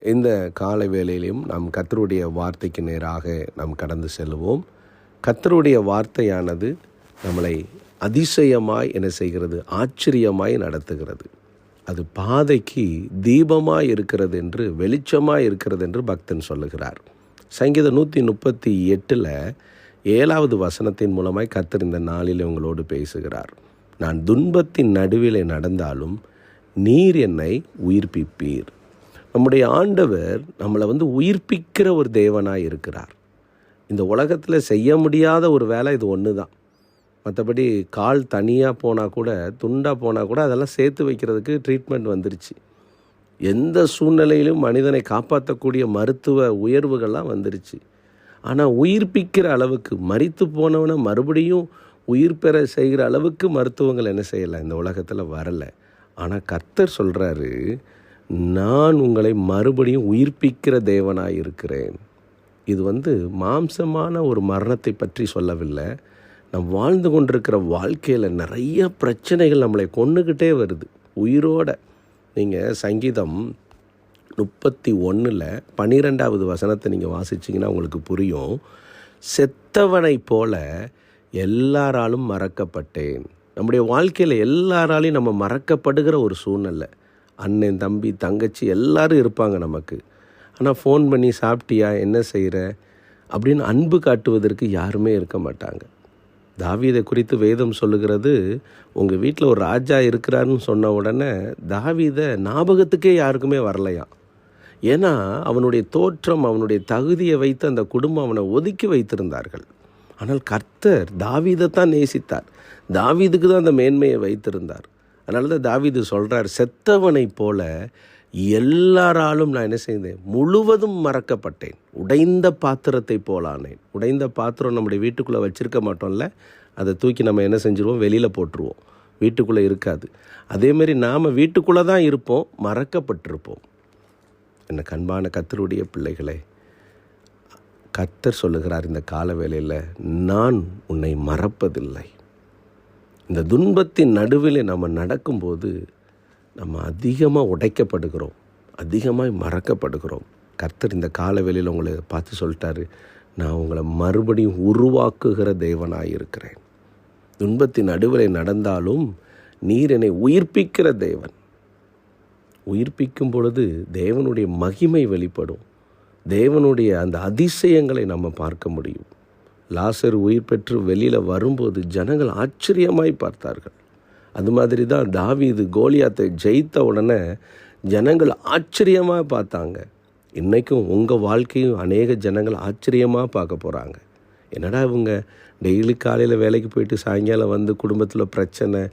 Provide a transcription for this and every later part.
இந்த காலை வேளையிலும் நாம் கர்த்தருடைய வார்த்தைக்கு நேராக நாம் கடந்து செல்வோம். கர்த்தருடைய வார்த்தையானது நம்மளை அதிசயமாய் என்ன செய்கிறது? ஆச்சரியமாய் நடத்துகிறது. அது பாதைக்கு தீபமாய் இருக்கிறது என்று, வெளிச்சமாய் இருக்கிறது என்று பக்தன் சொல்லுகிறார். சங்கீதம் 138 7வது வசனத்தின் மூலமாய் கர்த்தர் இந்த நாளில் உங்களோடு பேசுகிறார். நான் துன்பத்தின் நடுவிலே நடந்தாலும் நீர் என்னை உயிர்ப்பிப்பீர். நம்முடைய ஆண்டவர் நம்மளை உயிர்ப்பிக்கிற ஒரு தேவனாய் இருக்கிறார். இந்த உலகத்தில் செய்ய முடியாத ஒரு வேலை இது ஒன்று தான். மற்றபடி கால் தனியாக போனால் கூட, துண்டாக போனால் கூட அதெல்லாம் சேர்த்து வைக்கிறதுக்கு ட்ரீட்மெண்ட் வந்துருச்சு. எந்த சூழ்நிலையிலும் மனிதனை காப்பாற்றக்கூடிய மருத்துவ உயர்வுகள்லாம் வந்துருச்சு. ஆனால் உயிர்ப்பிக்கிற அளவுக்கு, மரித்து போனவனை மறுபடியும் உயிர் பெற செய்கிற அளவுக்கு மருத்துவங்கள் என்ன செய்யலை, இந்த உலகத்தில் வரலை. ஆனால் கர்த்தர் சொல்கிறாரு, நான் உங்களை மறுபடியும் உயிர்ப்பிக்கிற தேவனாய் இருக்கிறேன். இது மாம்சமான ஒரு மரணத்தை பற்றி சொல்லவில்லை. நம் வாழ்ந்து கொண்டிருக்கிற வாழ்க்கையில் நிறைய பிரச்சனைகள் நம்மளை கொண்டுக்கிட்டே வருது உயிரோட. நீங்கள் சங்கீதம் 31 12வது வசனத்தை நீங்கள் வாசிச்சிங்கன்னா உங்களுக்கு புரியும். செத்தவனை போல எல்லாராலும் மறக்கப்பட்டேன். நம்முடைய வாழ்க்கையில் எல்லாராலையும் நம்ம மறக்கப்படுகிற ஒரு சூழ்நிலை. அண்ணன், தம்பி, தங்கச்சி எல்லாரும் இருப்பாங்க நமக்கு. ஆனால் ஃபோன் பண்ணி சாப்பிட்டியா, என்ன செய்கிற அப்படின்னு அன்பு காட்டுவதற்கு யாருமே இருக்க மாட்டாங்க. தாவீதை குறித்து வேதம் சொல்லுகிறது, உங்கள் வீட்டில் ஒரு ராஜா இருக்கிறாருன்னு சொன்ன உடனே தாவீதை ஞாபகத்துக்கே யாருக்குமே வரலையாம். ஏன்னா அவனுடைய தோற்றம், அவனுடைய தகுதியை வைத்து அந்த குடும்பம் அவனை ஒதுக்கி வைத்திருந்தார்கள். ஆனால் கர்த்தர் தாவீதை தான் நேசித்தார். தாவீதுக்கு தான் அந்த மேன்மையை வைத்திருந்தார். அதனால தான் தாவீது சொல்கிறார், செத்தவனை போல எல்லாராலும் நான் என்ன செய்தேன்? முழுவதும் மறக்கப்பட்டேன். உடைந்த பாத்திரத்தை போலானேன். உடைந்த பாத்திரம் நம்முடைய வீட்டுக்குள்ளே வச்சுருக்க மாட்டோம்ல, அதை தூக்கி நம்ம என்ன செஞ்சுருவோம்? வெளியில் போட்டுருவோம். வீட்டுக்குள்ளே இருக்காது. அதேமாரி நாம் வீட்டுக்குள்ளே தான் இருப்போம், மறக்கப்பட்டிருப்போம். என்ன கண்பான கர்த்தருடைய பிள்ளைகளே, கர்த்தர் சொல்லுகிறார் இந்த கால வேளையில், நான் உன்னை மறப்பதில்லை. இந்த துன்பத்தின் நடுவில் நம்ம நடக்கும்போது நம்ம அதிகமாக உடைக்கப்படுகிறோம், அதிகமாக மறக்கப்படுகிறோம். கர்த்தர் இந்த கால வேளையில் உங்களை பார்த்து சொல்லிட்டாரு, நான் உங்களை மறுபடியும் உருவாக்குகிற தேவனாக இருக்கிறேன். துன்பத்தின் நடுவில் நடந்தாலும் நீர் என்னை உயிர்ப்பிக்கிற தேவன். உயிர்ப்பிக்கும் பொழுது தேவனுடைய மகிமை வெளிப்படும். தேவனுடைய அந்த அதிசயங்களை நம்ம பார்க்க முடியும். லாசர் உயிர் பெற்று வெளியில் வரும்போது ஜனங்கள் ஆச்சரியமாய் பார்த்தார்கள். அது மாதிரி தான் தாவீது கோலியாத்தை ஜெயித்த உடனே ஜனங்கள் ஆச்சரியமாக பார்த்தாங்க. இன்றைக்கும் உங்கள் வாழ்க்கையும் அநேக ஜனங்கள் ஆச்சரியமாக பார்க்க போகிறாங்க. என்னடா இவங்க டெய்லி காலையில் வேலைக்கு போயிட்டு சாயங்காலம் குடும்பத்தில் பிரச்சனை,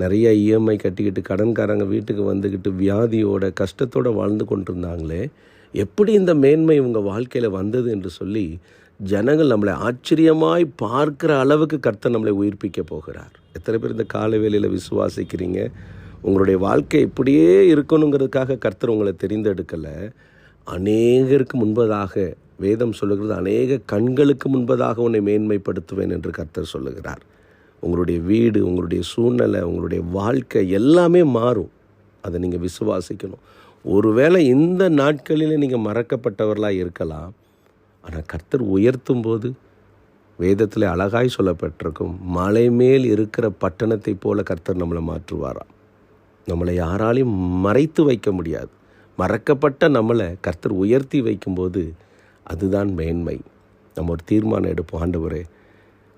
நிறைய இஎம்ஐ கட்டிக்கிட்டு கடன்காரங்க வீட்டுக்கு வந்துக்கிட்டு வியாதியோட கஷ்டத்தோடு வாழ்ந்து கொண்டிருந்தாங்களே, எப்படி இந்த மேன்மை உங்கள் வாழ்க்கையில் வந்தது என்று சொல்லி ஜனங்கள் நம்மளை ஆச்சரியமாய் பார்க்குற அளவுக்கு கர்த்தர் நம்மளை உயிர்ப்பிக்க போகிறார். எத்தனை பேர் இந்த காலை வேளையில் விசுவாசிக்கிறீங்க? உங்களுடைய வாழ்க்கை இப்படியே இருக்கணுங்கிறதுக்காக கர்த்தர் உங்களை தெரிந்தெடுக்கலை. அநேகருக்கு முன்பதாக வேதம் சொல்லுகிறது, அநேக கண்களுக்கு முன்பதாக உன்னை மேன்மைப்படுத்துவேன் என்று கர்த்தர் சொல்லுகிறார். உங்களுடைய வீடு, உங்களுடைய சூழ்நிலை, உங்களுடைய வாழ்க்கை எல்லாமே மாறும். அதை நீங்கள் விசுவாசிக்கணும். ஒருவேளை இந்த நாட்களில் நீங்கள் மறக்கப்பட்டவர்களாக இருக்கலாம். ஆனால் கர்த்தர் உயர்த்தும் போது வேதத்தில் அழகாய் சொல்லப்பட்டிருக்கும், மலை மேல் இருக்கிற பட்டணத்தை போல கர்த்தர் நம்மளை மாற்றுவாராம். நம்மளை யாராலையும் மறைத்து வைக்க முடியாது. மறக்கப்பட்ட நம்மளை கர்த்தர் உயர்த்தி வைக்கும்போது அதுதான் மேன்மை. நம்ம ஒரு தீர்மானம் எடுப்போம், ஆண்டவரே,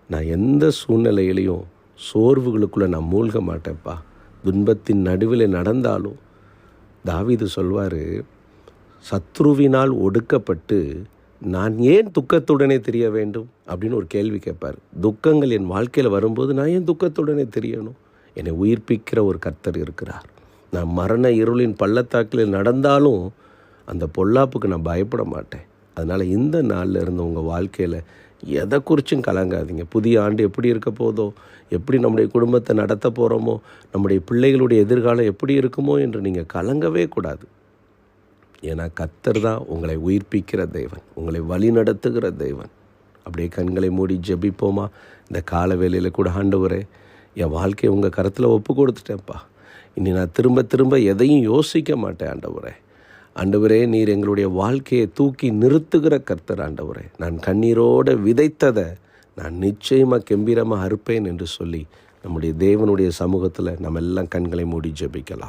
நான் எந்த சூழ்நிலையிலையும் சோர்வுகளுக்குள்ளே நான் மூழ்க மாட்டேன்ப்பா. துன்பத்தின் நடுவில் நடந்தாலும் தாவீது சொல்வார், சத்ருவினால் ஒடுக்கப்பட்டு நான் ஏன் துக்கத்துடனே தெரிய வேண்டும் அப்படின்னு ஒரு கேள்வி கேட்பார். துக்கங்கள் என் வாழ்க்கையில் வரும்போது நான் ஏன் துக்கத்துடனே தெரியணும்? என்னை உயிர்ப்பிக்கிற ஒரு கர்த்தர் இருக்கிறார். நான் மரண இருளின் பள்ளத்தாக்கில் நடந்தாலும் அந்த பொல்லாப்புக்கு நான் பயப்பட மாட்டேன். அதனால் இந்த நாளில் இருந்து உங்கள் வாழ்க்கையில் எதை குறிச்சும் கலங்காதீங்க. புதிய ஆண்டு எப்படி இருக்க போதோ, எப்படி நம்முடைய குடும்பத்தை நடத்த போகிறோமோ, நம்முடைய பிள்ளைகளுடைய எதிர்காலம் எப்படி இருக்குமோ என்று நீங்கள் கலங்கவே கூடாது. ஏன்னா கர்த்தர் தான் உங்களை உயிர்ப்பிக்கிற தேவன், உங்களை வழி நடத்துகிற தேவன். அப்படியே கண்களை மூடி ஜெபிப்போமா? இந்த கால வேளையில் கூட, ஆண்டவரே, என் வாழ்க்கையை உங்கள் கரத்தில் ஒப்பு கொடுத்துட்டேன்ப்பா. இனி நான் திரும்ப திரும்ப எதையும் யோசிக்க மாட்டேன் ஆண்டவரே. ஆண்டவரே, நீர் எங்களுடைய வாழ்க்கையை தூக்கி நிறுத்துகிற கர்த்தர். ஆண்டவரே, நான் கண்ணீரோடு விதைத்ததை நான் நிச்சயமாக கெம்பீரமாக அறுப்பேன் என்று சொல்லி நம்முடைய தேவனுடைய சமூகத்தில் நம்ம எல்லாம் கண்களை மூடி ஜெபிக்கலாம்.